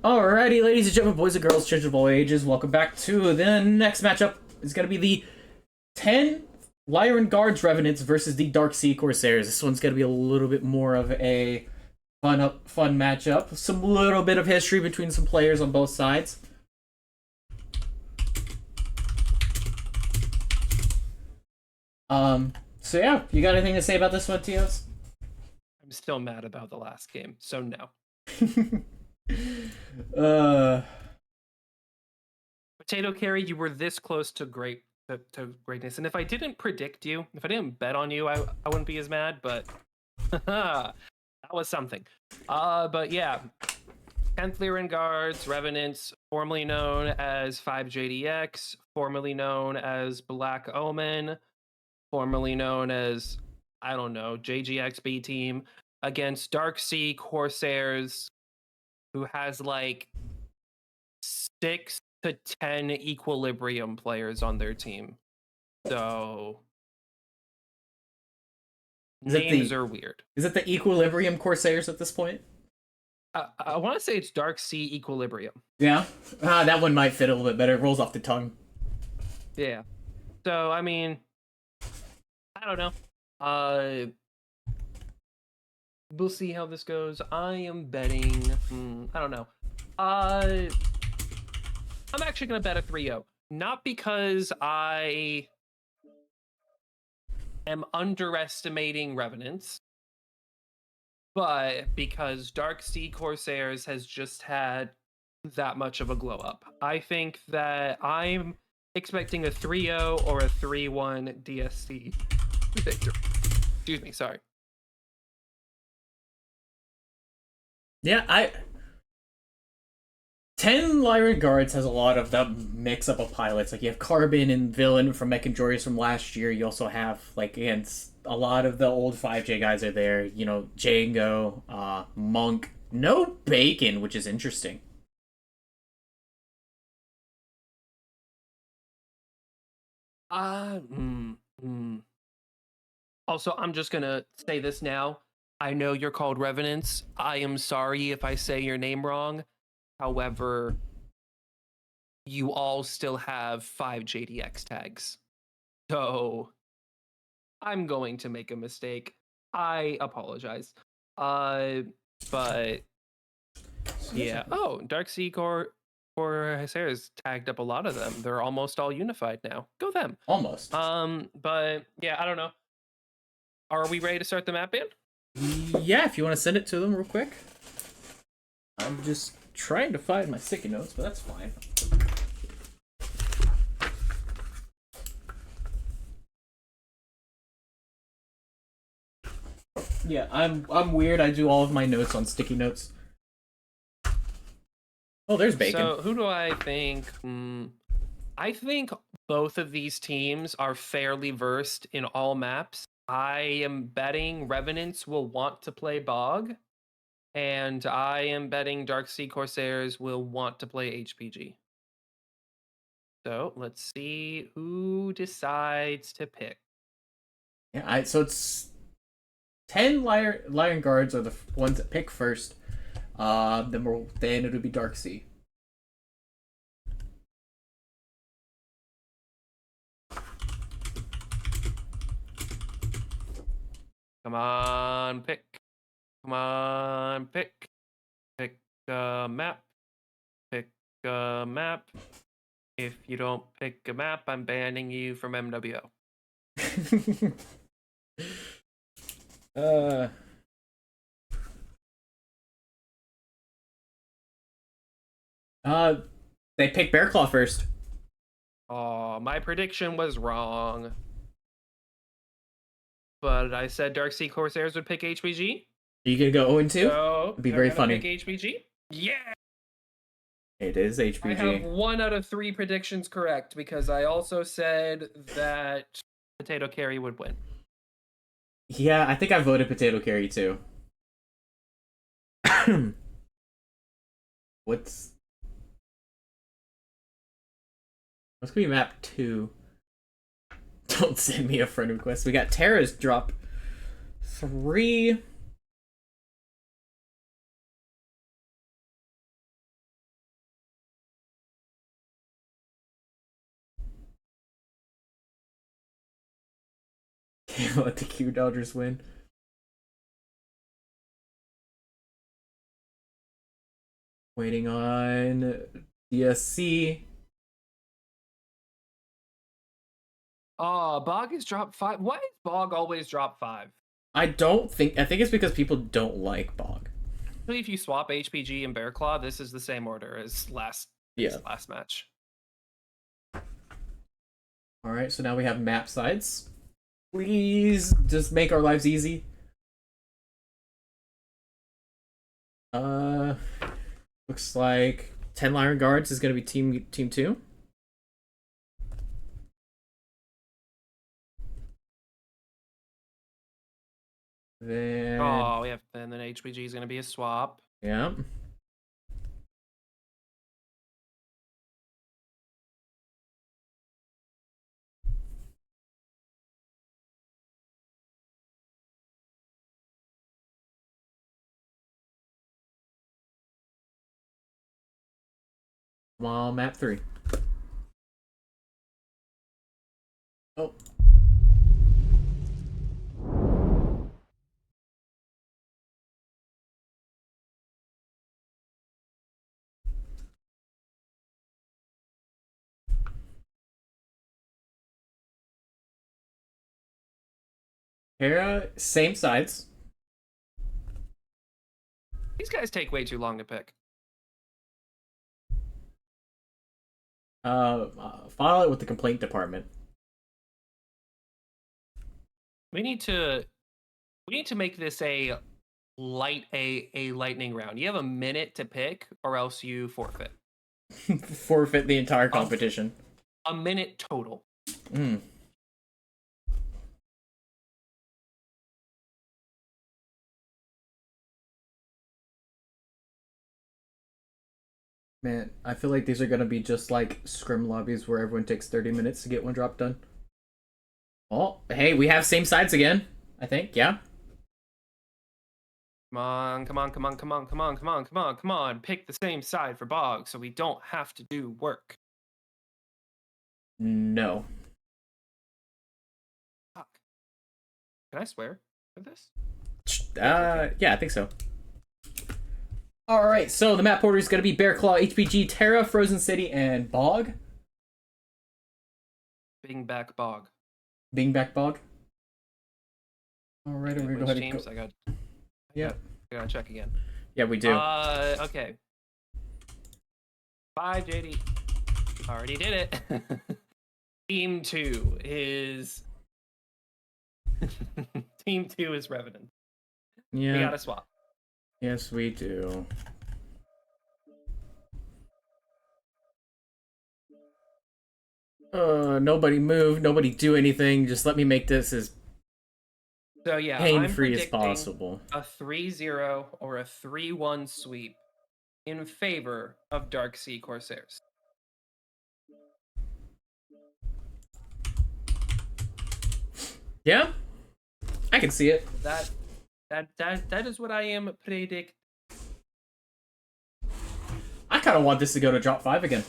Alrighty, ladies and gentlemen, boys and girls, children of all ages, welcome back to the next matchup. It's going to be the 10 Lyran Guards Revenants versus the Dark Sea Corsairs. This one's going to be a little bit more of a fun matchup. Some little bit of history between some players on both sides. So yeah, you got anything to say about this one, Tios? I'm still mad about the last game, so no. Potato Carry, you were this close to greatness, and if I didn't predict you, if I didn't bet on you, I wouldn't be as mad. But that was something. But yeah, 10th Lyran Guards, Revenants, formerly known as 5JDX, formerly known as Black Omen, formerly known as, I don't know, JGXB team, against Dark Sea Corsairs, who has like 6 to 10 Equilibrium players on their team. So names are weird. Is it the Equilibrium Corsairs at this point? I want to say it's Dark Sea Equilibrium. Yeah? That one might fit a little bit better. It rolls off the tongue. Yeah. So, I mean, I don't know. We'll see how this goes. I am betting... I don't know. I'm actually going to bet a 3-0. Not because I am underestimating Revenants, but because Dark Sea Corsairs has just had that much of a glow up. I think that I'm expecting a 3-0 or a 3-1 DSC victory. Excuse me, sorry. Yeah, 10 Lyran Guards has a lot of that mix up of pilots. Like, you have Carbon and Villain from Mechandorius from last year. You also have, like, again, a lot of the old 5J guys are there. You know, Django, Monk. No Bacon, which is interesting. Also, I'm just gonna say this now. I know you're called Revenants. I am sorry if I say your name wrong. However, you all still have 5 JDX tags. So I'm going to make a mistake. I apologize. But yeah. Oh, Dark Sea Corsairs tagged up a lot of them. They're almost all unified now. Go them. Almost. But yeah, I don't know. Are we ready to start the map ban? Yeah, if you want to send it to them real quick. I'm just trying to find my sticky notes, but that's fine. Yeah, I'm weird. I do all of my notes on sticky notes. Oh, there's Bacon. So who do I think? I think both of these teams are fairly versed in all maps. I am betting Revenants will want to play Bog, and I am betting Dark Sea Corsairs will want to play HPG. So let's see who decides to pick. Yeah, so it's 10 Lyran Guards are the ones that pick first. Then it'll be Dark Sea. Come on, pick. Come on, pick. Pick a map. Pick a map. If you don't pick a map, I'm banning you from MWO. They pick Bearclaw first. Oh, my prediction was wrong. But I said Dark Sea Corsairs would pick HPG. Are you gonna go 0-2? So it'd be very funny. Pick HPG. Yeah. It is HPG. I have 1 out of 3 predictions correct because I also said that Potato Carry would win. Yeah, I think I voted Potato Carry too. What's gonna be map 2? Don't send me a friend request. We got Terra's drop 3. Can't let the Q Dodgers win. Waiting on DSC. Bog is drop 5. Why is Bog always drop 5? I think it's because people don't like Bog. Actually, if you swap HPG and Bear Claw, this is the same order as last match. Alright, so now we have map sides. Please just make our lives easy. Looks like 10 Lyran Guards is gonna be team 2. Then and then HPG is gonna be a swap. Yeah. Well, map 3. Oh. Hera, same sides. These guys take way too long to pick. File it with the complaint department. We need to make this a lightning round. You have a minute to pick, or else you forfeit. Forfeit the entire competition. A minute total. Man, I feel like these are gonna be just like scrim lobbies where everyone takes 30 minutes to get one drop done. Oh, hey, we have same sides again, I think, yeah? Come on. Pick the same side for Bog so we don't have to do work. No. Fuck. Can I swear for this? Yeah, I think so. Alright, so the map order is going to be Bear Claw, HPG, Terra, Frozen City, and Bog. Bing back Bog. Bingback Bog. Alright, we're going to go ahead and go. Yep. I gotta check again. Yeah, we do. Okay. 5 JD. Already did it. Team 2 is... Team 2 is Revenant. Yeah. We gotta swap. Yes, we do. Nobody move, nobody do anything. Just let me make this as pain-free as possible. A 3-0 or a 3-1 sweep in favor of Dark Sea Corsairs. Yeah, I can see it. That is what I am predict. I kind of want this to go to drop 5 again.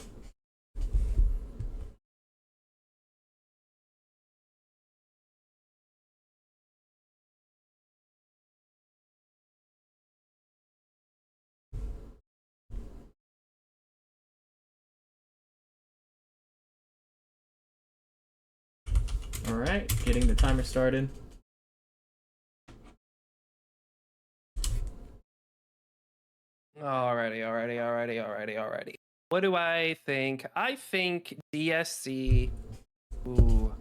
All right, getting the timer started. Alrighty. What do I think? I think DSC. Ooh.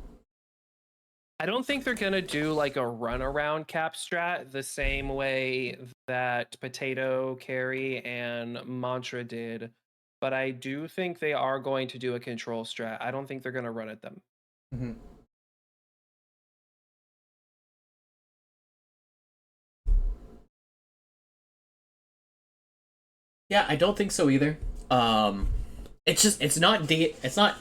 I don't think they're gonna do like a runaround cap strat the same way that Potato, Carry, and Mantra did, but I do think they are going to do a control strat. I don't think they're gonna run at them. Mm-hmm. Yeah, I don't think so either. It's not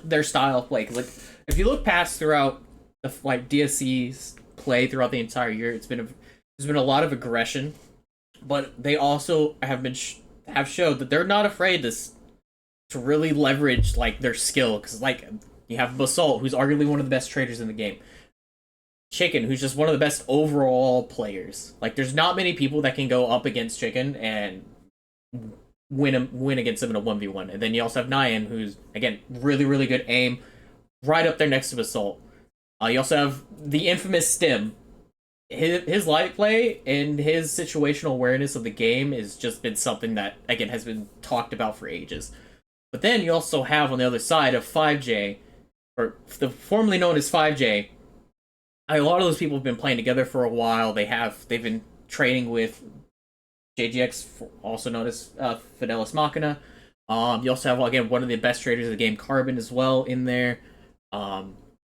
their style of play. Like if you look past throughout the DSC's play throughout the entire year, there's been a lot of aggression, but they also have showed that they're not afraid to really leverage like their skill, because like you have Basalt, who's arguably one of the best traders in the game. Chicken, who's just one of the best overall players. Like, there's not many people that can go up against Chicken and win against him in a 1v1. And then you also have Nyan, who's, again, really, really good aim, right up there next to Assault. You also have the infamous Stim. His light play and his situational awareness of the game has just been something that, again, has been talked about for ages. But then you also have on the other side of 5J, or the formerly known as 5J. A lot of those people have been playing together for a while. They've been training with JGX, also known as Fidelis Machina. You also have, again, one of the best traders of the game, Carbon, as well in there.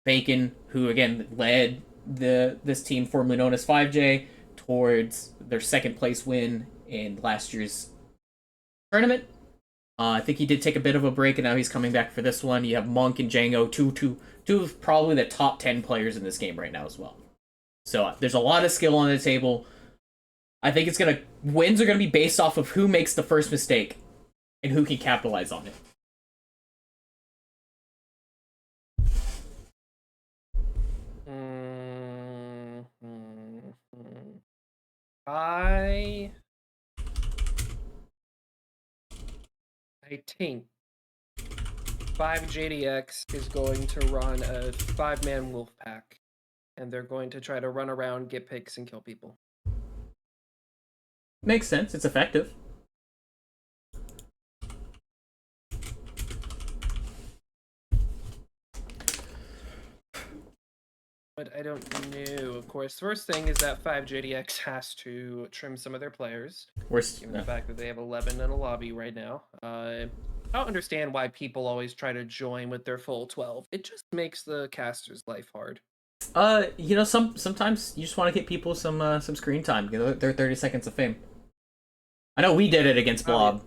Bacon, who again led this team formerly known as 5J towards their second place win in last year's tournament. I think he did take a bit of a break, and now he's coming back for this one. You have Monk and Django, two of probably the top 10 players in this game right now as well. So there's a lot of skill on the table. I think wins are gonna be based off of who makes the first mistake and who can capitalize on it. I think 5JDX is going to run a 5-man wolf pack, and they're going to try to run around, get picks, and kill people. Makes sense. It's effective. But I don't know. Of course, first thing is that 5JDX has to trim some of their players. Given the fact that they have 11 in a lobby right now. I don't understand why people always try to join with their full 12. It just makes the caster's life hard. Sometimes you just want to get people some screen time, get their 30 seconds of fame. I know we did it against Blob.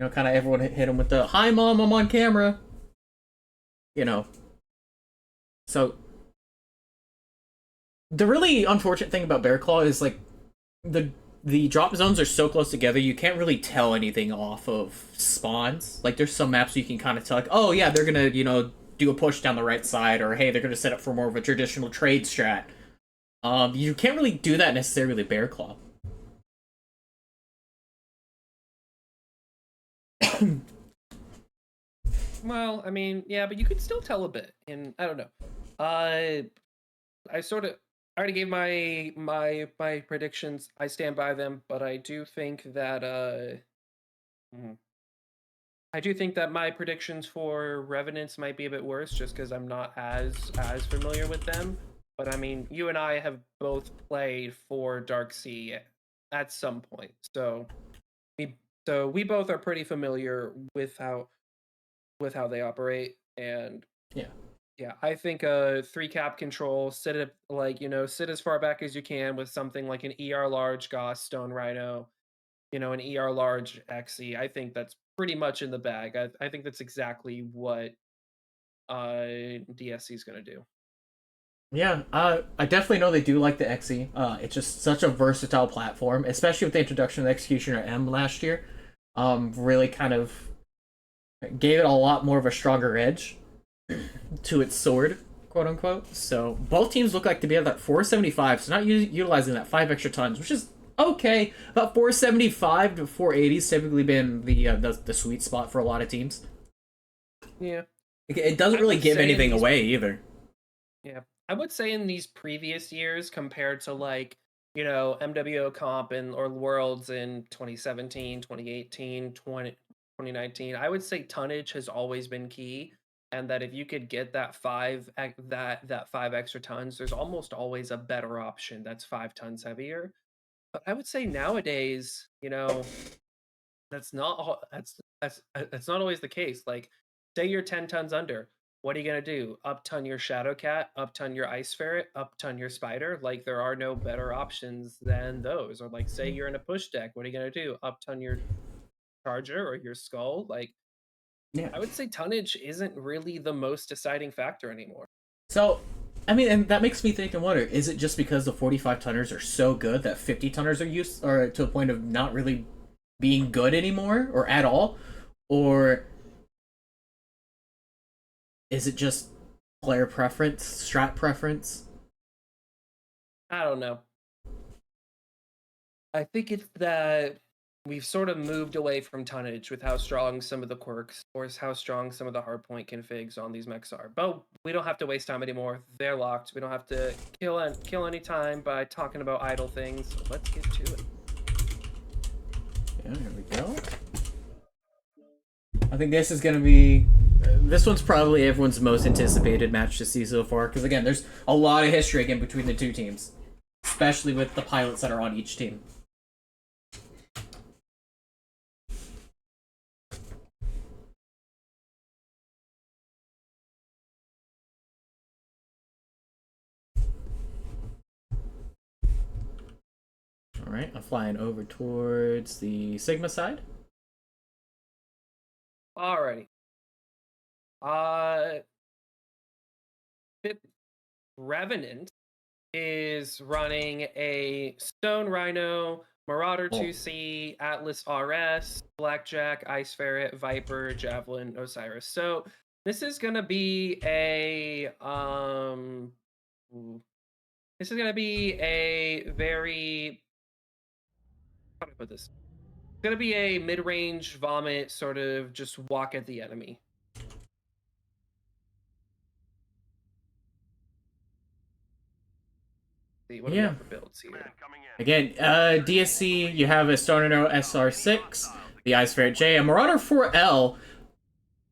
Kind of everyone hit him with the, "Hi, Mom, I'm on camera." So the really unfortunate thing about Bear Claw is, like, the drop zones are so close together, you can't really tell anything off of spawns. Like, there's some maps you can kind of tell, like, oh yeah, they're gonna, do a push down the right side, or hey, they're gonna set up for more of a traditional trade strat. You can't really do that necessarily with Bear Claw. Well, I mean, yeah, but you could still tell a bit, and I don't know. I already gave my predictions. I stand by them, but I do think that my predictions for Revenants might be a bit worse, just because I'm not as familiar with them. But I mean, you and I have both played for Dark Sea at some point, so we both are pretty familiar with how they operate, and yeah, I think 3-cap control, sit as far back as you can with something like an ER large Goss Stone Rhino, an ER large XE. I think that's pretty much in the bag. I think that's exactly what DSC is going to do. Yeah, I definitely know they do like the XE. It's just such a versatile platform, especially with the introduction of the Executioner M last year. Really kind of gave it a lot more of a stronger edge to its sword, quote unquote. So both teams look like to be at that 475, so not utilizing that 5 extra tons, which is okay. About 475 to 480 has typically been the sweet spot for a lot of teams. Yeah. It doesn't really give anything away either. Yeah. I would say in these previous years, compared to MWO comp or Worlds in 2017, 2018, 2019, I would say tonnage has always been key, and that if you could get that 5 extra tons, there's almost always a better option that's 5 tons heavier. But I would say nowadays, that's not always the case. Like, say you're 10 tons under. What are you going to do? Up-ton your Shadowcat, up-ton your Ice Ferret, up-ton your Spider? Like, there are no better options than those. Or, like, say you're in a push deck. What are you going to do? Up-ton your Charger or your Skull? Like, yeah, I would say tonnage isn't really the most deciding factor anymore. So, I mean, and that makes me think and wonder, is it just because the 45 tonners are so good that 50 tonners are to a point of not really being good anymore or at all? Or Is it just player preference, strat preference? I don't know. I think it's that we've sort of moved away from tonnage with how strong some of the quirks or how strong some of the hardpoint configs on these mechs are. But we don't have to waste time anymore. They're locked. We don't have to kill any time by talking about idle things. So let's get to it. Yeah, there we go. I think this is going to be... this one's probably everyone's most anticipated match to see so far. Because, again, there's a lot of history again between the two teams. Especially with the pilots that are on each team. Alright, I'm flying over towards the Sigma side. Alrighty. Revenant is running a Stone Rhino, Marauder 2C, Atlas RS, Blackjack, Ice Ferret, Viper, Javelin, Osiris. So this is gonna be a very, how do I put this? It's gonna be a mid-range vomit, sort of just walk at the enemy. What do we have for builds here? Again, DSC, you have a Stornado SR6, the Ice Ferret J, a Marauder 4L.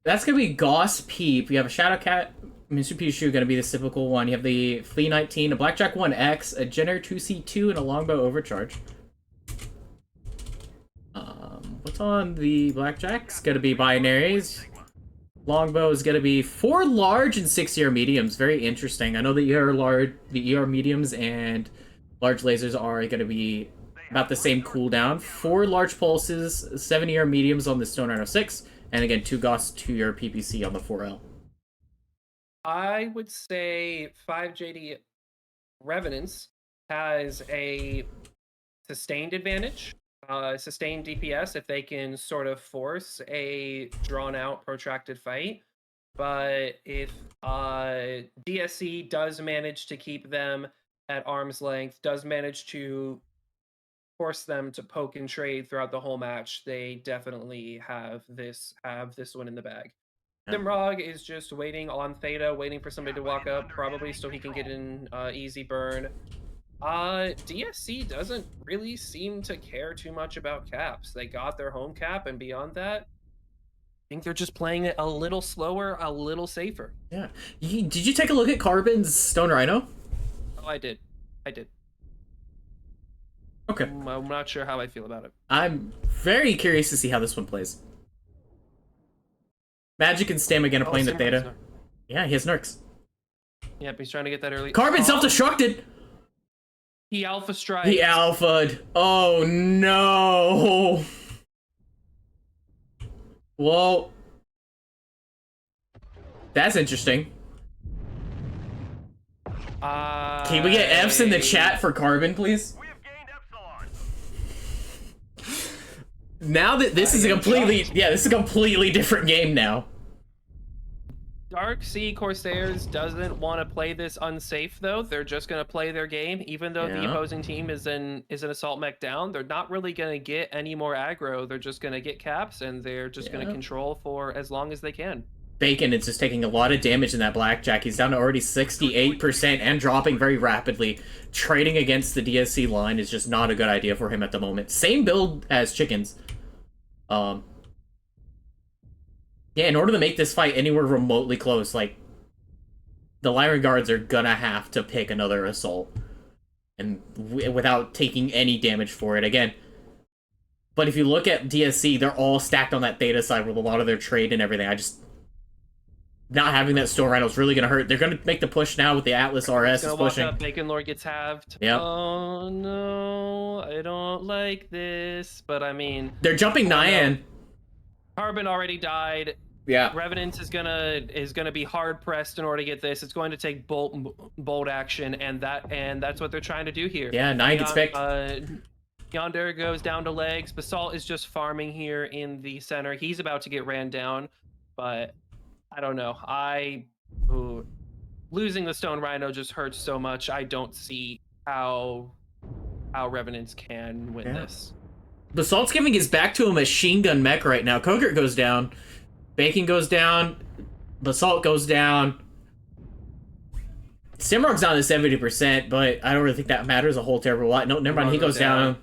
That's going to be Goss Peep. You have a Shadowcat, Mitsubishi, going to be the typical one. You have the Flea 19, a Blackjack 1X, a Jenner 2C2, and a Longbow Overcharge. What's on the Blackjacks? Going to be Binaries. Longbow is going to be 4 large and 6 ER mediums. Very interesting. I know the ER mediums and large lasers are going to be about the same cooldown. 4 large pulses, 7 ER mediums on the Stone Rhino 6, and again 2 Gauss, 2 ER PPC on the 4L. I would say 5 JD Revenants has a sustained advantage. Sustained DPS if they can sort of force a drawn-out, protracted fight. But if DSC does manage to keep them at arm's length, does manage to force them to poke and trade throughout the whole match, they definitely have this one in the bag. Simrog is just waiting on Theta, waiting for somebody to walk up, probably so he can get an easy burn. DSC doesn't really seem to care too much about caps. They got their home cap, and beyond that, I think they're just playing it a little slower, a little safer. Yeah. Did you take a look at Carbon's Stone Rhino? Oh, I did. Okay. I'm not sure how I feel about it. I'm very curious to see how this one plays. Magic and Stam again are playing the Theta. Yeah, he has Nurks. Yep, he's trying to get that early. Carbon self-destructed! He alpha strike. He alpha'd. Oh no! Well, that's interesting. Can we get F's in the chat for Carbon, please? We have gained Epsilon. Now that this is a completely different game now. Dark Sea Corsairs doesn't want to play this unsafe though. They're just going to play their game, even though the opposing team is an assault mech down. They're not really going to get any more aggro. They're just going to get caps, and they're just going to control for as long as they can. Bacon is just taking a lot of damage in that Blackjack. He's down to already 68% and dropping very rapidly. Trading against the DSC line is just not a good idea for him at the moment. Same build as Chickens. Yeah, in order to make this fight anywhere remotely close, like, the Lyran guards are gonna have to pick another assault. And without taking any damage for it, again. But if you look at DSC, they're all stacked on that Theta side with a lot of their trade and everything. Not having that Stone Rhino is really gonna hurt. They're gonna make the push now with the Atlas RS is pushing. Walk up, Bacon Lord gets halved. Yep. Oh no, I don't like this. But I mean... They're jumping Nyan. Carbon already died. Yeah. Revenants is gonna be hard pressed in order to get this. It's going to take bolt action, and that's what they're trying to do here. Yeah, 9 gets picked. Yonder goes down to legs. Basalt is just farming here in the center. He's about to get ran down, but I don't know. Ooh, losing the Stone Rhino just hurts so much. I don't see how Revenants can win this. Bassalt's giving his back to a machine gun mech right now. Kogert goes down. Bacon goes down. Basalt goes down. Simrock's down to 70%, but I don't really think that matters a whole terrible lot. No, never mind. He goes down.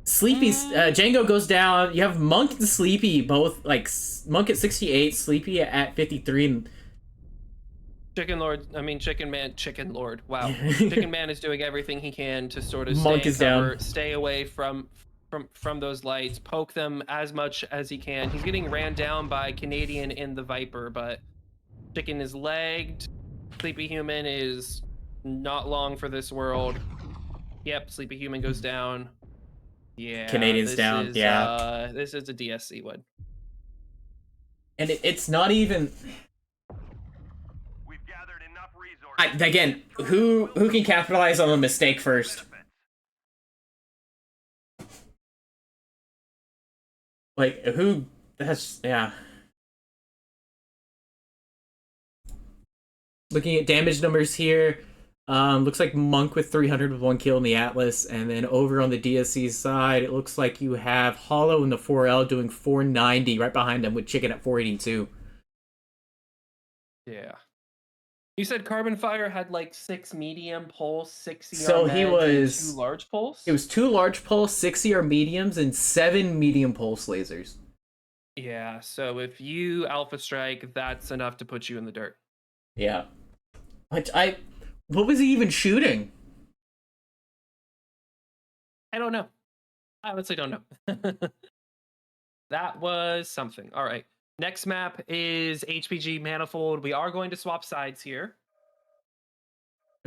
Sleepy's Django goes down. You have Monk and Sleepy both, like, Monk at 68, Sleepy at 53. And Chicken Lord, I mean Chicken Lord. Wow, Chicken Man is doing everything he can to sort of Monk stay is cover, down. stay away from those lights, poke them as much as he can. He's getting ran down by Canadian in the Viper, but Chicken is legged. Sleepy Human is not long for this world. Yep, Sleepy Human goes down. Yeah, Canadian's down. This is a DSC one. And it's not even. We've gathered enough resources. Again, who can capitalize on a mistake first? Like, who? That's, yeah. Looking at damage numbers here, looks like Monk with 300 with 1 kill in the Atlas, and then over on the DSC side, it looks like you have Hollow in the 4L doing 490 right behind him with Chicken at 482. Yeah. You said Carbon Fire had like 6 medium pulse, 6 ER So he was 2 large pulse. It was 2 large pulse, 6 ER mediums, and 7 medium pulse lasers. Yeah, so if you Alpha Strike, that's enough to put you in the dirt. Yeah. What was he even shooting? I don't know. I honestly don't know. That was something. All right. Next map is HPG Manifold. We are going to swap sides here.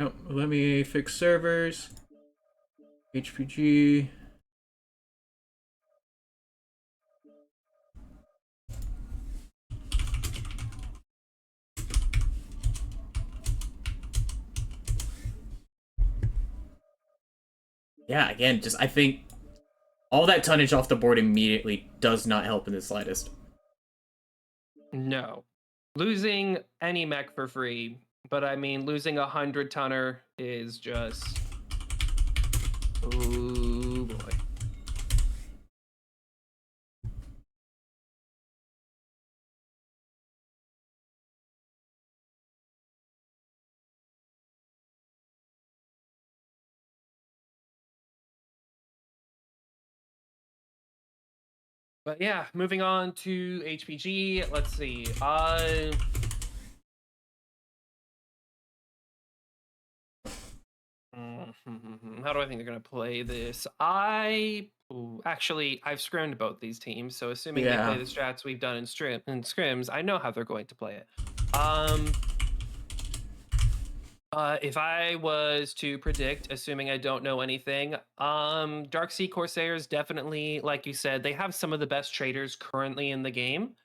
Oh, let me fix servers. HPG. Yeah, again, just I think all that tonnage off the board immediately does not help in the slightest. No. Losing any mech for free, but I mean, losing 100 tonner is just... Oh boy. But yeah, moving on to HPG. Let's see. How do I think they're gonna play this? Actually, I've scrimmed both these teams, so assuming they play the strats we've done in scrims, I know how they're going to play it. If I was to predict, assuming I don't know anything, Darksea Corsairs definitely, like you said, they have some of the best traders currently in the game.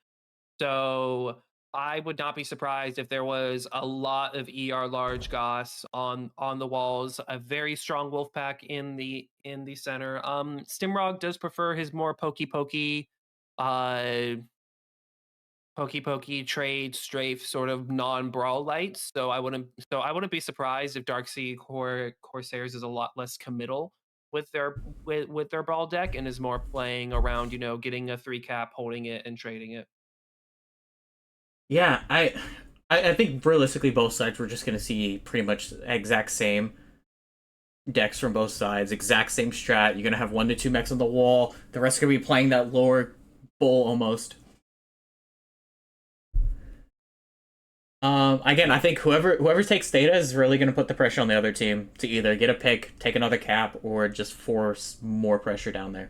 So I would not be surprised if there was a lot of ER large Goss on the walls, a very strong wolf pack in the center. Stimrog does prefer his more pokey trade strafe sort of non-brawl lights. So I wouldn't be surprised if Darksea Corsairs is a lot less committal with their brawl deck and is more playing around, getting a 3-cap, holding it and trading it. Yeah, I think realistically both sides we're just gonna see pretty much exact same decks from both sides, exact same strat. You're gonna have 1 to 2 mechs on the wall. The rest are gonna be playing that lower bowl almost. Again, I think whoever takes data is really going to put the pressure on the other team to either get a pick, take another cap, or just force more pressure down there.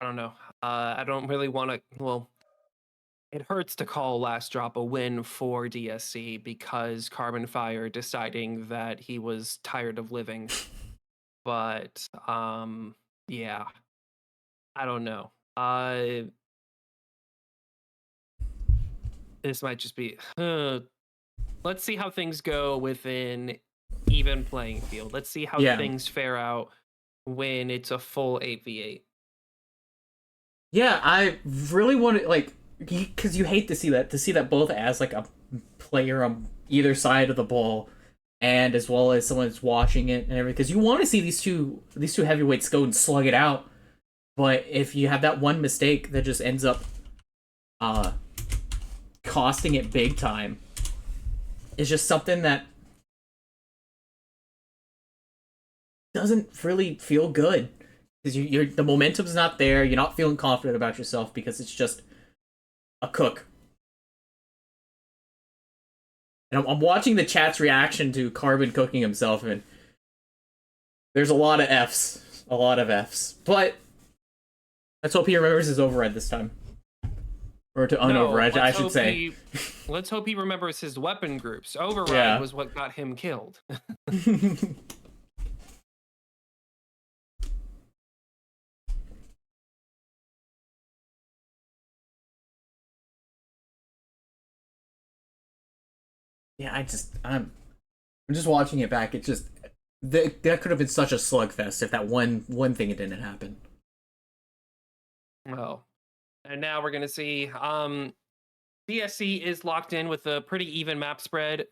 I don't know. I don't really want to. Well, it hurts to call Last Drop a win for DSC because Carbon Fire deciding that he was tired of living. But yeah, I don't know. This might just be. Let's see how things go within even playing field. Let's see how Yeah. things fare out when it's a full 8v8. Yeah, I really want to like because you hate to see that both as like a player on either side of the ball, and as well as someone that's watching it and everything. Because you want to see these two heavyweights go and slug it out, but if you have that one mistake that just ends up costing it big time, it's just something that doesn't really feel good. Because you're the momentum's not there. You're not feeling confident about yourself because it's just a cook. And I'm watching the chat's reaction to Carbon cooking himself, and there's a lot of Fs. A lot of Fs. But let's hope he remembers his override this time. Or to unoverride, I should say. Let's hope he remembers his weapon groups. Override was what got him killed. Yeah, I'm just watching it back. It just that could have been such a slugfest if that one thing didn't happen. Oh, and now we're gonna see. DSC is locked in with a pretty even map spread.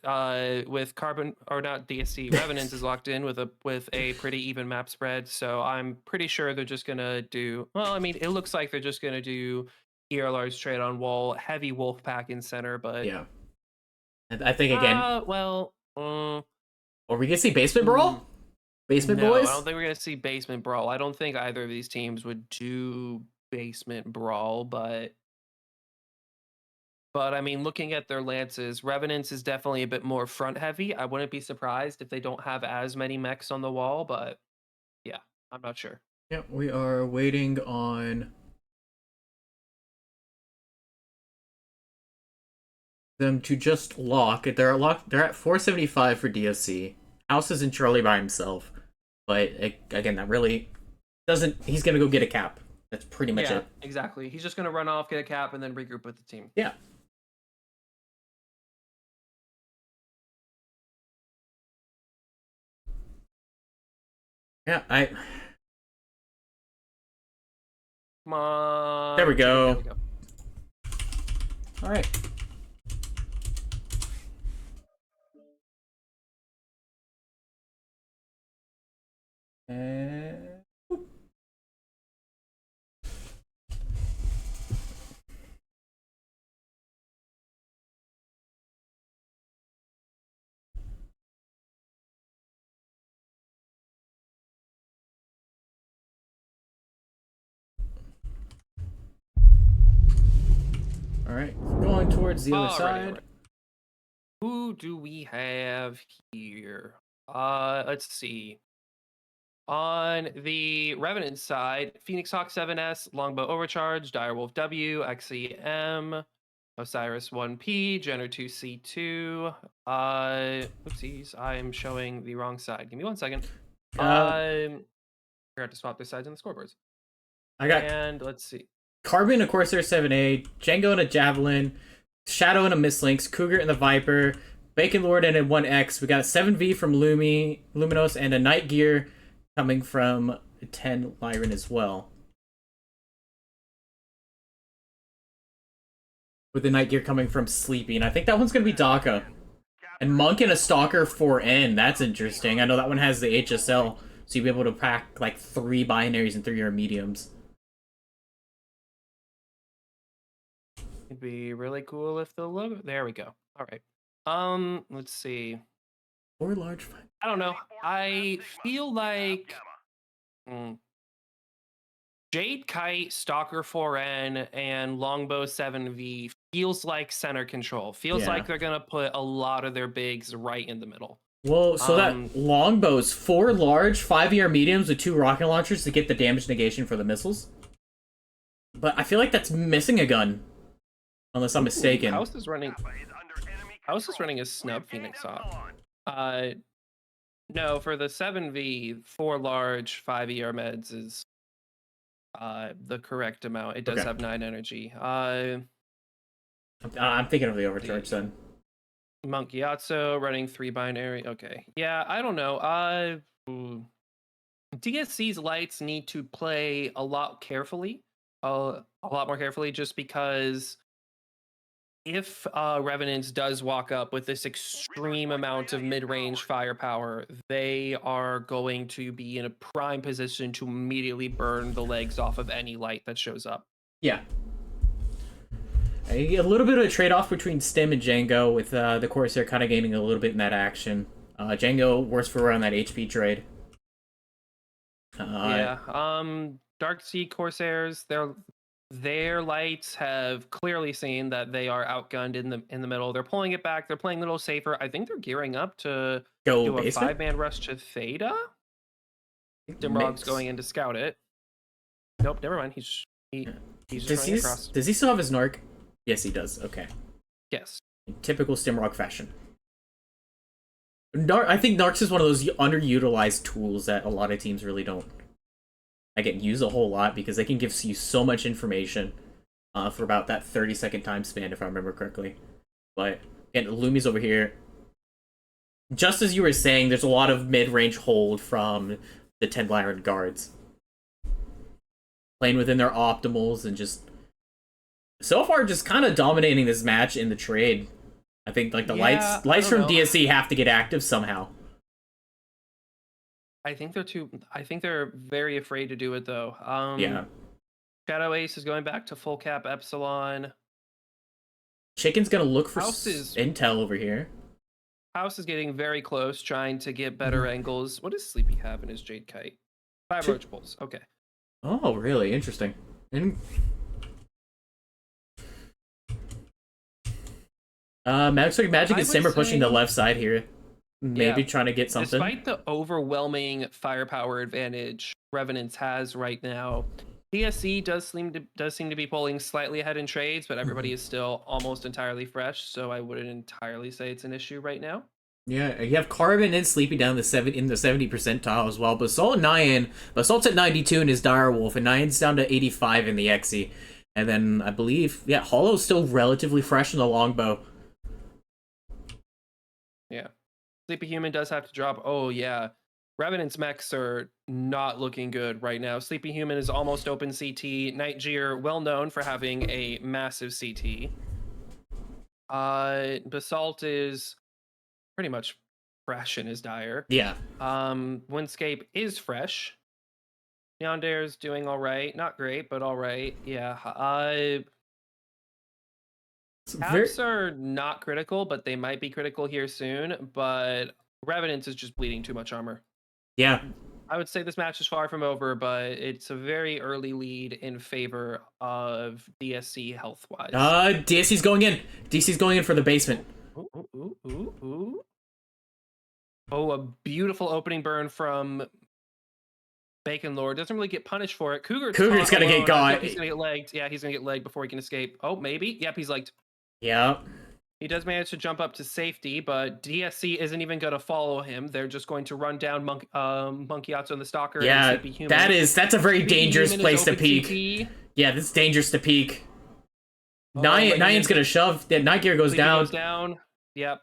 With Carbon or not DSC, Revenants is locked in with a pretty even map spread. So I'm pretty sure they're just gonna do. Well, I mean, it looks like they're just gonna do ERLR's trade on wall, heavy wolf pack in center, but yeah. I think again. Or we can see basement brawl. Basement boys. I don't think we're gonna see basement brawl. I don't think either of these teams would do basement brawl, but I mean, looking at their lances, Revenants is definitely a bit more front heavy. I wouldn't be surprised if they don't have as many mechs on the wall, but yeah, I'm not sure. Yeah, we are waiting on them to just lock. They're at 475 for DSC. House is in Charlie by himself, but again, that really doesn't. He's gonna go get a cap. That's pretty much it. Exactly. He's just gonna run off, get a cap, and then regroup with the team. Yeah. Yeah, Come on. There we go. All right. All right, going towards the other side. Right. Who do we have here? Let's see. On the Revenant side, Phoenix Hawk 7S, Longbow Overcharge, Direwolf W, XEM, Osiris 1P, Jenner 2C2. Oopsies, I'm showing the wrong side. Give me 1 second. Forgot to swap the sides on the scoreboards. And let's see. Carbon, a Corsair 7A, Django and a Javelin, Shadow and a Mislinks, Cougar and the Viper, Bacon Lord and a 1X. We got a 7V from Luminos and a Night Gear coming from 10 Lyran as well. With the Night Gear coming from Sleeping. I think that one's going to be Daka. And Monk and a Stalker 4N. That's interesting. I know that one has the HSL, so you'll be able to pack like 3 binaries and 3 mediums. It'd be really cool if the logo. There we go. All right. Let's see. 4 large. I don't know. I feel like Jade Kite, Stalker 4N, and Longbow 7V feels like center control. Feels like they're gonna put a lot of their bigs right in the middle. Well, so that Longbow's 4 large 5-ER mediums with 2 rocket launchers to get the damage negation for the missiles. But I feel like that's missing a gun. Unless I'm mistaken. House is running a snub Phoenix Hawk. No, for the 7V, 4 large 5 meds is the correct amount. It does have 9 energy. I'm thinking of the overcharge then. Monkiatsu running 3 binary. Okay. Yeah, I don't know. DSC's lights need to play a lot carefully. A lot more carefully, just because if Revenants does walk up with this extreme amount of mid-range firepower, they are going to be in a prime position to immediately burn the legs off of any light that shows up. Yeah. A little bit of a trade-off between Stim and Django, with the Corsair kind of gaining a little bit in that action. Django works for around that HP trade. Dark Sea Corsairs, their lights have clearly seen that they are outgunned in the middle. They're pulling it back. They're playing a little safer. I think they're gearing up to do a 5-man rush to Theta. Dimrog's going in to scout it. Nope, never mind. He's just running across. Does he still have his Narc? Yes, he does. Okay. Yes. In typical Stimrock fashion. I think Narcs is one of those underutilized tools that a lot of teams really don't use a whole lot, because they can give you so much information for about that 30-second time span, if I remember correctly. But again, Lumi's over here. Just as you were saying, there's a lot of mid-range hold from the 10 Lyran guards. Playing within their optimals and just so far just kind of dominating this match in the trade. I think like the lights from DSC have to get active somehow. I think they're very afraid to do it though. Yeah. Shadow Ace is going back to full cap Epsilon. Chicken's gonna look for intel over here. House is getting very close, trying to get better angles. What does Sleepy have in his Jade Kite? 5 Roach Bolts. Okay. Oh, really? Interesting. Magic and Simmer pushing the left side here. Maybe trying to get something. Despite the overwhelming firepower advantage Revenants has right now, DSC does seem to be pulling slightly ahead in trades, but everybody is still almost entirely fresh, so I wouldn't entirely say it's an issue right now. Yeah, you have Carbon and Sleepy down in the 70 percentile as well. Basalt and Nyan. Basalt's at 92 in his Direwolf, and Nyan's down to 85 in the Exy. And then I believe, Hollow's still relatively fresh in the Longbow. Yeah. Sleepy Human does have to drop. Oh, yeah. Revenant's mechs are not looking good right now. Sleepy Human is almost open CT. Nightgear, well known for having a massive CT. Basalt is pretty much fresh in his Dire. Yeah. Windscape is fresh. Yonder's doing all right. Not great, but all right. Yeah. Caps are not critical, but they might be critical here soon. But Revenants is just bleeding too much armor. Yeah. I would say this match is far from over, but it's a very early lead in favor of DSC health-wise. DSC's going in. DC's going in for the basement. Ooh. Oh, a beautiful opening burn from Bacon Lord. Doesn't really get punished for it. Cougar's gonna get got. He's gonna get legged. Yeah, he's gonna get legged before he can escape. Oh, maybe. Yep, he's legged. Yeah. He does manage to jump up to safety, but DSC isn't even going to follow him. They're just going to run down Monkiatsu and the Stalker. Yeah, and Sleepy Human. that's a very dangerous place to peek. CT. Yeah, this is dangerous to peek. Nyan's gonna shove. Yeah, Nightgear goes down. Yep.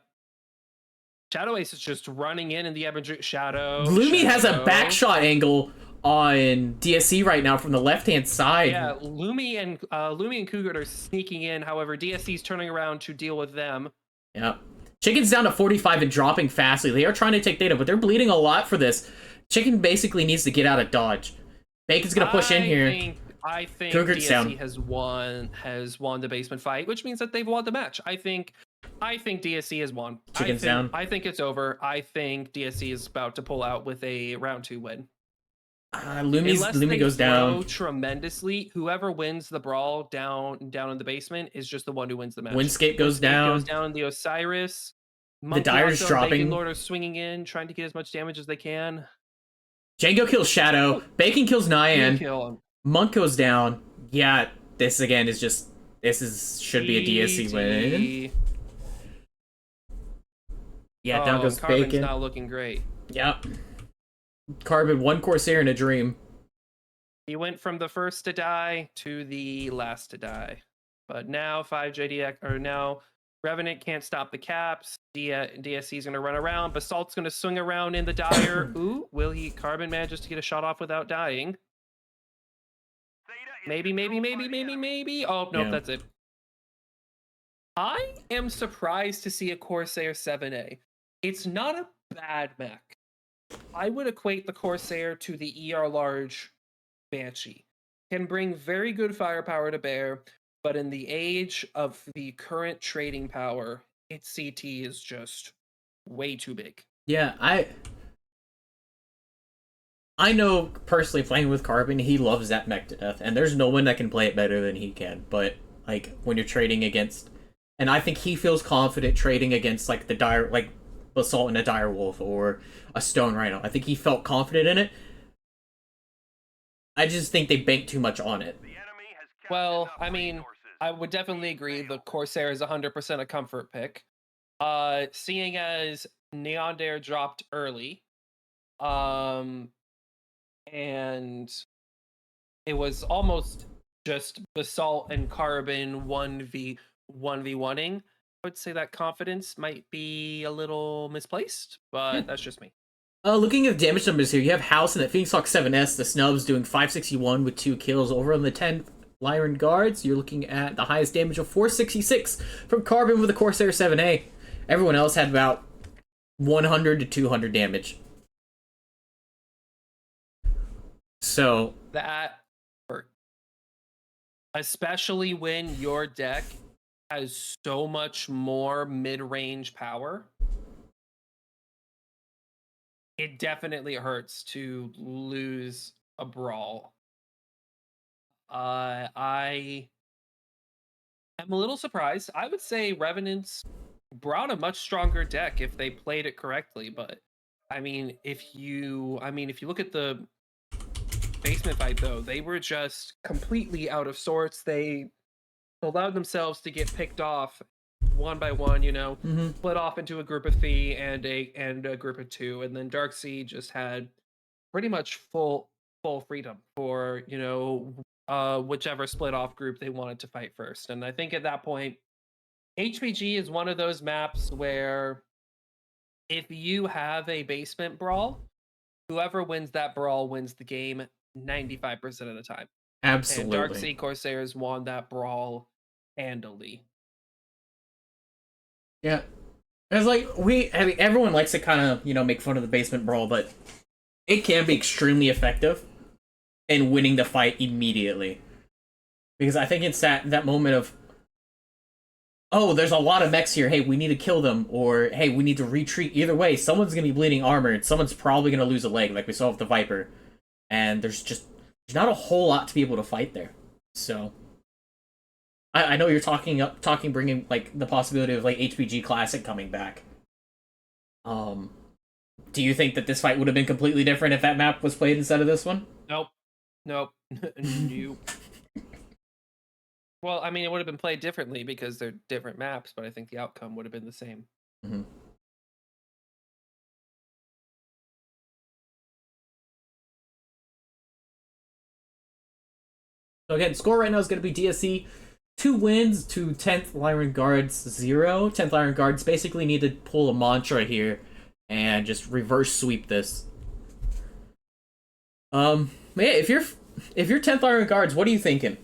Shadow Ace is just running in the Ebony Shadow. Lumi has a back shot angle on DSC right now from the left-hand side. Yeah, Lumi and Cougar are sneaking in. However, DSC's turning around to deal with them. Yeah. Chicken's down to 45 and dropping fastly. They are trying to take data, but they're bleeding a lot for this. Chicken basically needs to get out of dodge. Bacon's gonna push in here. I think Cougar's DSC down. has won the basement fight, which means that they've won the match. I think DSC has won. Chicken's down. I think it's over. I think DSC is about to pull out with a round 2 win. Lumi goes down tremendously. Whoever wins the brawl down in the basement is just the one who wins the match. Windscape goes down. The Osiris. The Dire's dropping. Bacon Lord are swinging in, trying to get as much damage as they can. Django kills Shadow. Bacon kills Nyan. Monk goes down. Yeah, this again is just should be a DSC win. Yeah, down goes Carbon's Bacon. not looking great. Yep. Carbon, 1 Corsair in a dream. He went from the first to die to the last to die. But now 5 JDX, or now Revenant can't stop the caps. DSC is going to run around. Basalt's going to swing around in the Dire. Ooh, will he? Carbon manages to get a shot off without dying. Maybe. Oh, nope, that's it. I am surprised to see a Corsair 7A. It's not a bad mech. I would equate the Corsair to the ER large Banshee. Can bring very good firepower to bear, but in the age of the current trading power, its CT is just way too big. Yeah, I know personally playing with Carbon, he loves that mech to death, and there's no one that can play it better than he can. But like when you're trading against, and I think he feels confident trading against like the dire, like Basalt and a Dire Wolf or a Stone Rhino. I think he felt confident in it. I just think they banked too much on it. Well, I mean, I would definitely agree the Corsair is 100% a comfort pick. Seeing as Neon Dare dropped early, and it was almost just Basalt and Carbon 1v1ing. I would say that confidence might be a little misplaced, but that's just me. Looking at the damage numbers here, you have House and at Phoenix Hawk 7S, the Snubs doing 561 with 2 kills. Over on the 10 Lyran Guards, you're looking at the highest damage of 466 from Carbon with the Corsair 7A. Everyone else had about 100 to 200 damage. So that hurt. Especially when your deck has so much more mid-range power. It definitely hurts to lose a brawl. I am a little surprised. I would say Revenants brought a much stronger deck if they played it correctly, but I mean, if you look at the basement fight though, they were just completely out of sorts. They allowed themselves to get picked off one by one, split off into a group of 3 and a group of 2, and then Darkseid just had pretty much full freedom for whichever split off group they wanted to fight first. And I think at that point, HPG is one of those maps where if you have a basement brawl, whoever wins that brawl wins the game 95% of the time. absolutely, And Darkseid Corsairs won that brawl handily. yeah, it's like everyone likes to kind of make fun of the basement brawl, but it can be extremely effective in winning the fight immediately. Because I think it's that moment of, oh, there's a lot of mechs here. Hey, we need to kill them, or hey, we need to retreat. Either way, someone's gonna be bleeding armor, and someone's probably gonna lose a leg, like we saw with the Viper. And there's not a whole lot to be able to fight there. So I know you're bringing like the possibility of like HPG Classic coming back. Do you think that this fight would have been completely different if that map was played instead of this one? Nope. Nope. Well, I mean, it would have been played differently because they're different maps, but I think the outcome would have been the same. Mm-hmm. So again, score right now is going to be DSC 2 wins to 10th Lyran Guards 0. 10th Lyran Guards basically need to pull a mantra here and just reverse sweep this. Yeah, if you're 10th Lyran Guards, what are you thinking?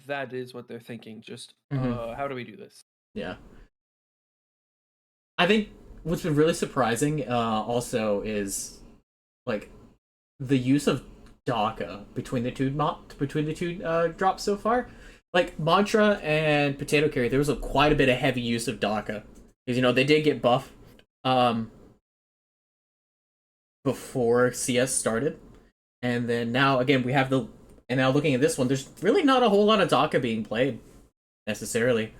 That is what they're thinking. Just how do we do this? Yeah. I think what's been really surprising also is like the use of Daka between the two drops so far. Like Mantra and Potato Carry, there was quite a bit of heavy use of Daka. Because they did get buffed before CS started. And then now again we have and now looking at this one, there's really not a whole lot of Daka being played necessarily.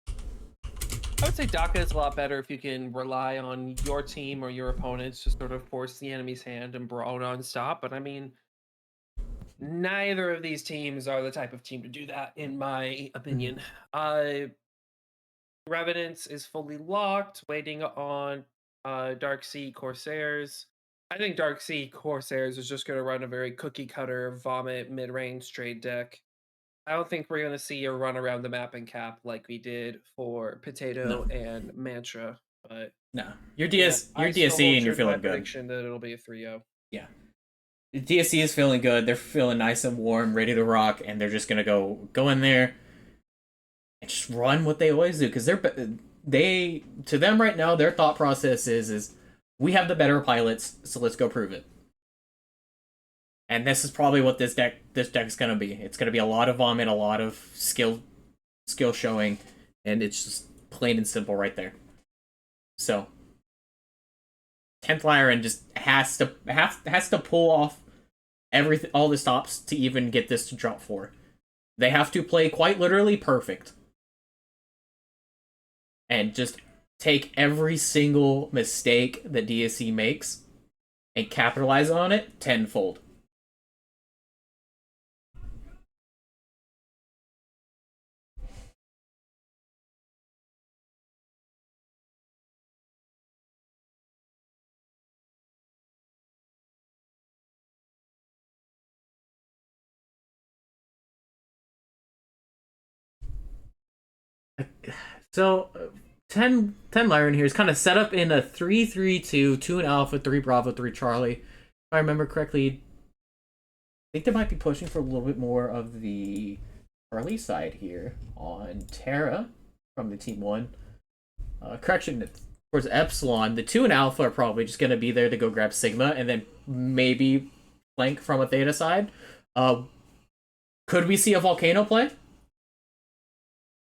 I would say Daka is a lot better if you can rely on your team or your opponents to sort of force the enemy's hand and brawl non-stop. But I mean, neither of these teams are the type of team to do that, in my opinion. Revenants is fully locked, waiting on Darkseid Corsairs. I think Dark Sea Corsairs is just going to run a very cookie cutter, vomit, mid range trade deck. I don't think we're going to see a run around the map and cap like we did for Potato and Mantra. But No, your I still DSC hold and true you're to my feeling good. prediction that it'll be a 3-0. Yeah. The DSC is feeling good. They're feeling nice and warm, ready to rock, and they're just gonna go in there and just run what they always do. Because they to them right now, their thought process is we have the better pilots, so let's go prove it. And this is probably what this deck's gonna be. It's gonna be a lot of vomit, a lot of skill showing, and it's just plain and simple right there. So 10th Lyran just has to pull off all the stops to even get this to drop 4. They have to play quite literally perfect. And just take every single mistake that DSC makes and capitalize on it tenfold. So 10 Lyran here is kind of set up in a 3-3-2, 2 and Alpha, 3 Bravo, 3 Charlie. If I remember correctly, I think they might be pushing for a little bit more of the Charlie side here on Terra from the Team 1. Correction, towards Epsilon, the 2 and Alpha are probably just going to be there to go grab Sigma and then maybe flank from a Theta side. Could we see a Volcano play?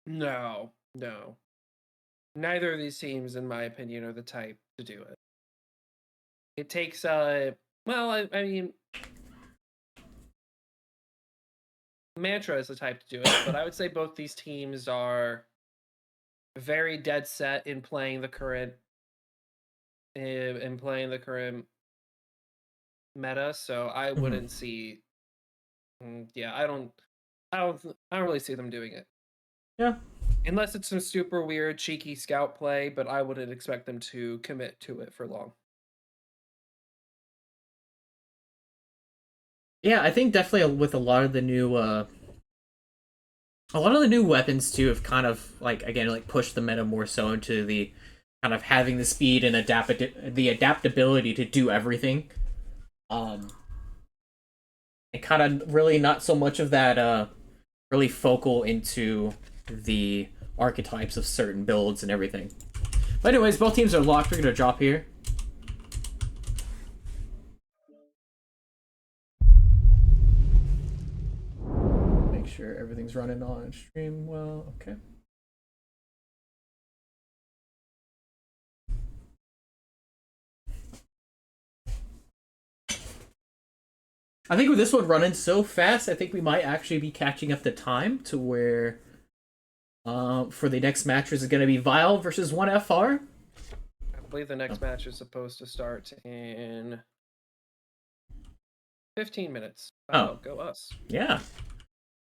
No. Neither of these teams, in my opinion, are the type to do it. It takes, I mean, Mantra is the type to do it, but I would say both these teams are very dead set in playing the current meta, so I wouldn't see. I don't really see them doing it. Yeah. Unless it's some super weird, cheeky scout play, but I wouldn't expect them to commit to it for long. Yeah, I think definitely with a lot of the new weapons too have kind of like pushed the meta more so into the kind of having the speed and the adaptability to do everything. And kind of really not so much of that really focal into the archetypes of certain builds and everything. But anyways, both teams are locked. We're gonna drop here. Make sure everything's running on stream well. Okay. I think with this one running so fast, I think we might actually be catching up the time to where for the next match is going to be Vile versus 1FR. I believe the next match is supposed to start in 15 minutes. Wow, go us. Yeah.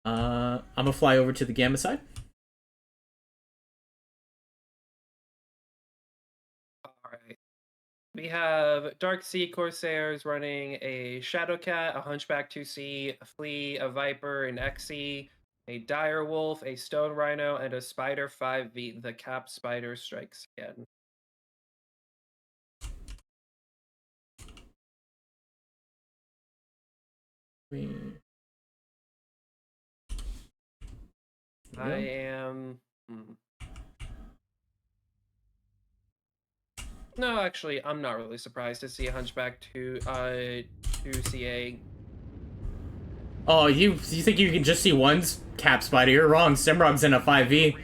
I'm going to fly over to the Gamma side. Alright. We have Dark Sea Corsairs running a Shadowcat, a Hunchback 2C, a Flea, a Viper, an XE, a Dire Wolf, a Stone Rhino, and a Spider 5V. The Cap Spider strikes again. I am... No, actually, I'm not really surprised to see a Hunchback 2CA. Oh, you think you can just see one Cap Spider? You're wrong. Simrog's in a 5V.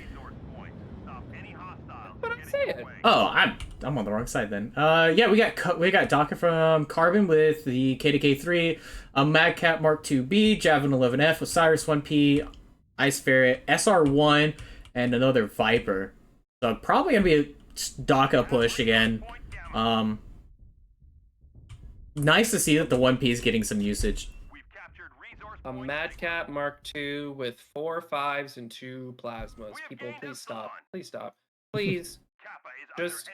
But I say it. Oh, I'm on the wrong side then. Yeah, we got Docker from Carbon with the KDK3, a Madcap Mark 2B, Javelin 11F, Osiris 1P, Ice Ferret, SR1, and another Viper. So probably gonna be a Daka push again. Nice to see that the 1P is getting some usage. A Madcap Mark II with 4 5s and 2 plasmas. People, please stop. Please stop. Please. just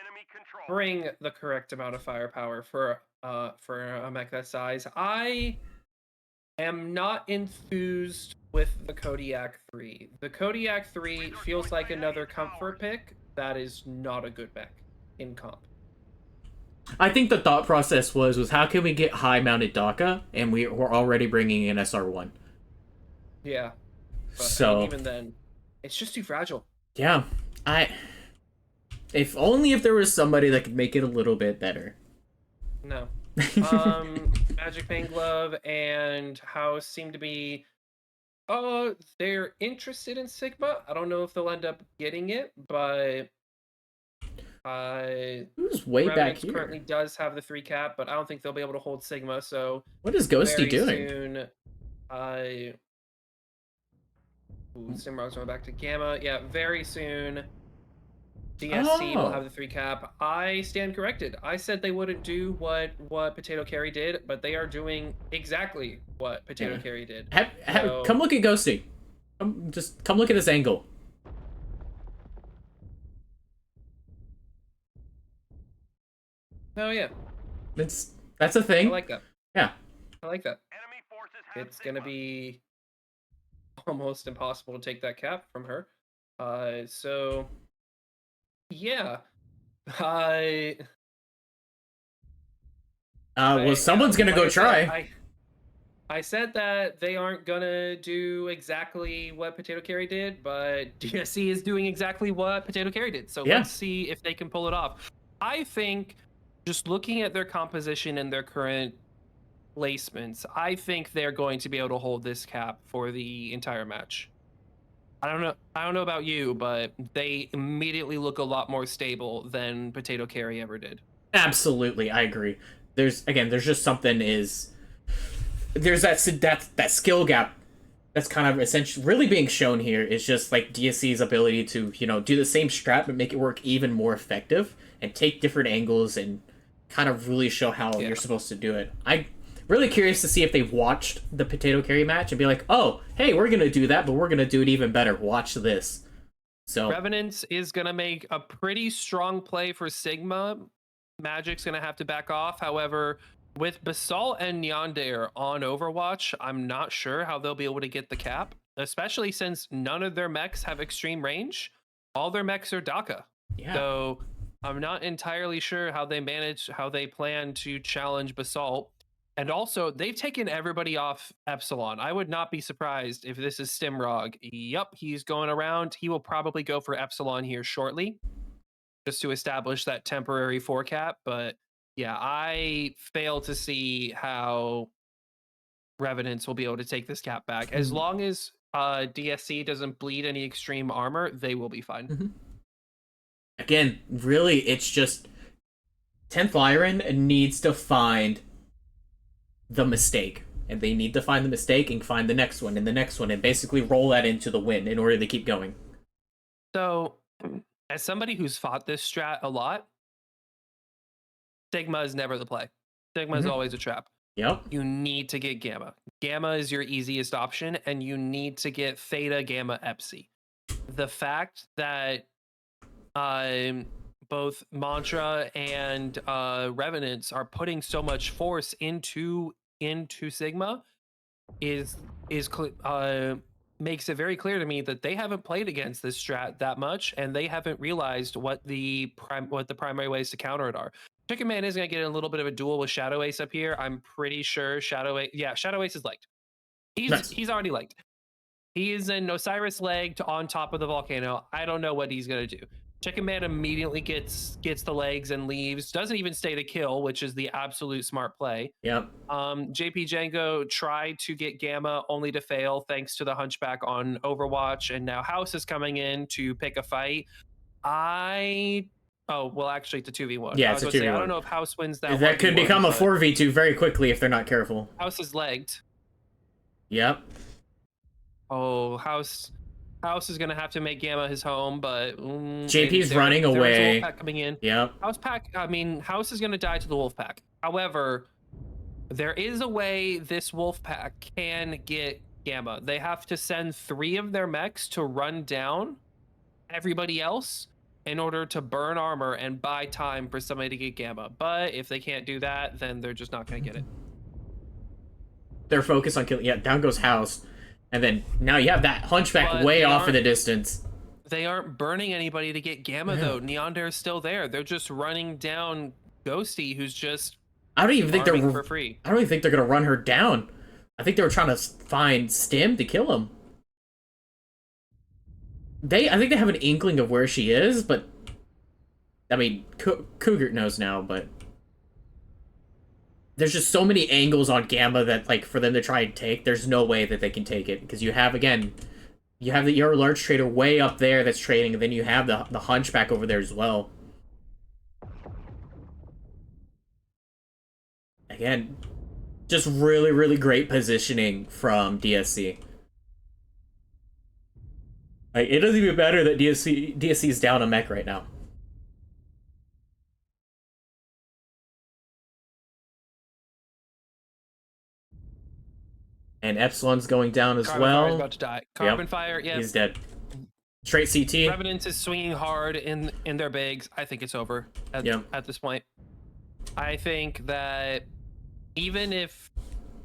bring the correct amount of firepower for a mech that size. I am not enthused with the Kodiak 3. The Kodiak 3 feels like another comfort pick that is not a good mech in comp. I think the thought process was how can we get high mounted DACA, and we're already bringing in SR1. Yeah. But, So I mean, even then, it's just too fragile. yeah, if only if there was somebody that could make it a little bit better. No. Magic Pain Glove and House seem to be they're interested in Sigma. I don't know if they'll end up getting it, but who's way back Revenants here? currently does have the 3 cap, but I don't think they'll be able to hold Sigma, so What is Ghosty very doing? soon Simrog's going back to Gamma. Yeah, very soon DSC will have the 3 cap. I stand corrected. I said they wouldn't do what Potato Carry did, but they are doing exactly what Potato Carry did. Come look at Ghosty. Come look at this angle. Oh yeah, That's a thing. I like that. Yeah. I like that. It's gonna be almost impossible to take that cap from her. So yeah. Well, someone's gonna go try. I said that they aren't gonna do exactly what Potato Carry did, but DSC is doing exactly what Potato Carry did. So let's see if they can pull it off. I think just looking at their composition and their current placements, I think they're going to be able to hold this cap for the entire match. I don't know about you, but they immediately look a lot more stable than Potato Carry ever did. Absolutely, I agree. There's just something there's that skill gap that's kind of essentially really being shown here. Is just like DSC's ability to, do the same strat but make it work even more effective and take different angles and kind of really show how you're supposed to do it. I'm really curious to see if they've watched the Potato Carry match and be like, oh, hey, we're gonna do that, but we're gonna do it even better. Watch this. So Revenants is gonna make a pretty strong play for Sigma. Magic's gonna have to back off. However, with Basalt and Yandere on Overwatch, I'm not sure how they'll be able to get the cap, especially since none of their mechs have extreme range. All their mechs are DACA. yeah. So I'm not entirely sure how they plan to challenge Basalt. And also, they've taken everybody off Epsilon. I would not be surprised if this is Stimrog. Yup, he's going around. He will probably go for Epsilon here shortly, just to establish that temporary 4 cap. But yeah, I fail to see how Revenants will be able to take this cap back. As long as DSC doesn't bleed any extreme armor, they will be fine. Again, really, it's just 10th Lyran needs to find the mistake, and they need to find the mistake and find the next one and the next one and basically roll that into the win in order to keep going. So, as somebody who's fought this strat a lot, Sigma is never the play. Sigma is always a trap. Yep. You need to get Gamma. Gamma is your easiest option, and you need to get Theta, Gamma, Epsi. The fact that both Mantra and Revenants are putting so much force into Sigma makes it very clear to me that they haven't played against this strat that much, and they haven't realized what the primary ways to counter it are. Chicken Man is going to get a little bit of a duel with Shadow Ace up here. I'm pretty sure Shadow Ace is liked. He's already liked. He is in Osiris legged on top of the volcano. I don't know what he's going to do. Chicken Man immediately gets the legs and leaves. Doesn't even stay to kill, which is the absolute smart play. Yep. JP Django tried to get Gamma only to fail thanks to the Hunchback on Overwatch, and now House is coming in to pick a fight. Actually, it's a 2v1. Yeah, it's a 2v1. I don't know if House wins that. That could become a 4v2 very quickly if they're not careful. House is legged. Yep. Oh, House is gonna have to make Gamma his home, but JP's running away. Wolfpack coming in. Yep. House is gonna die to the Wolfpack. However, there is a way this Wolfpack can get Gamma. They have to send 3 of their mechs to run down everybody else in order to burn armor and buy time for somebody to get Gamma. But if they can't do that, then they're just not going to get it. They're focused on killing. Yeah, down goes House. And then now you have that Hunchback But way they off in the aren't- distance. They aren't burning anybody to get Gamma, though. Neonder's still there. They're just running down Ghosty, who's just I don't even think farming they're for free. I don't even think they're gonna run her down. I think they were trying to find Stim to kill him. I think they have an inkling of where she is, but I mean, Cougar knows now, but there's just so many angles on Gamma that, like, for them to try and take, there's no way that they can take it, because you have, again, you have your large trader way up there that's trading, and then you have the Hunchback over there as well. Again, just really, really great positioning from DSC. Like, it doesn't even matter that DSC is down a mech right now. And Epsilon's going down as Carbon well. Fire's about to die. Carbon Fire, yeah. He's dead. Straight CT. Revenants is swinging hard in their bigs. I think it's over at this point. I think that even if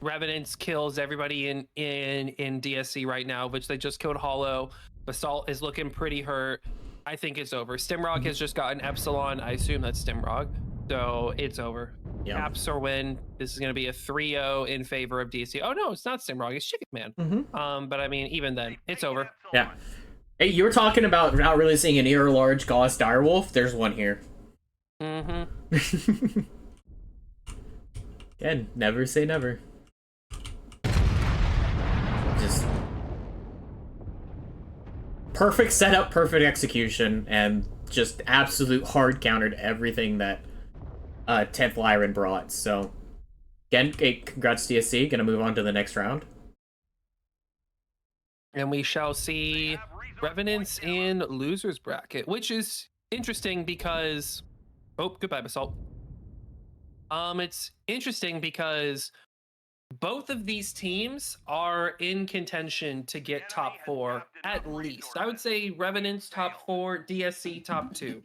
Revenants kills everybody in DSC right now, which they just killed Hollow, Basalt is looking pretty hurt. I think it's over. Stimrog has just gotten Epsilon. I assume that's Stimrog. So it's over. Yep. Caps or win. This is going to be a 3-0 in favor of DSC. Oh, no, it's not Stimrog. It's Chicken Man. But I mean, even then, it's over. Yeah. Hey, you were talking about not really seeing an ear large Gauss Direwolf. There's one here. Again, never say never. Just perfect setup, perfect execution, and just absolute hard countered everything that 10th Lyran brought. So, again, congrats DSC. Gonna move on to the next round. And we shall see Revenants in losers bracket, which is interesting because goodbye, Basalt. It's interesting because both of these teams are in contention to get top 4 at least. I would say Revenants top 4, DSC top 2.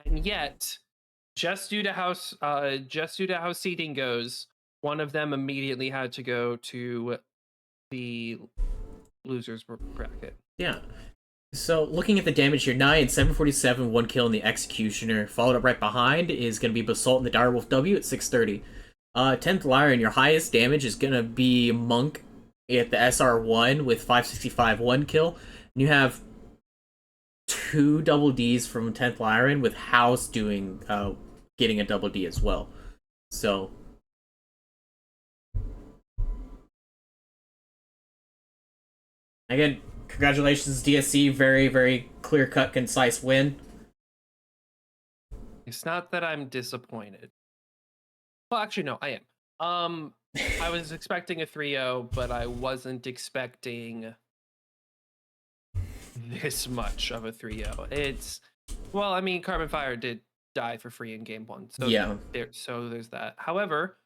And yet, just due to how seeding goes, one of them immediately had to go to the losers bracket. Yeah. So, looking at the damage here, 9, 747, 1 kill in the Executioner. Followed up right behind is going to be Basalt and the Direwolf W at 630. 10th Lyran, your highest damage is going to be Monk at the SR1 with 565, 1 kill. And you have 2 double Ds from 10th Lyran with House doing, getting a double D as well. So, again, congratulations, DSC. Very, very clear-cut, concise win. It's not that I'm disappointed. Well, actually, no, I am. I was expecting a 3-0, but I wasn't expecting this much of a 3-0. It's, well, I mean, Carbon Fire did die for free in game 1. So yeah. So there's that. However,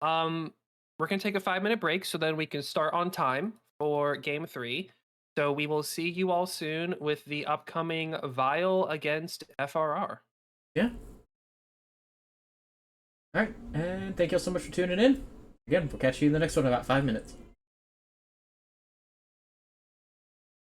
we're going to take a 5-minute break so then we can start on time for game 3. So we will see you all soon with the upcoming Vile against FRR. Yeah. All right, and thank you all so much for tuning in. Again, we'll catch you in the next one in about 5 minutes.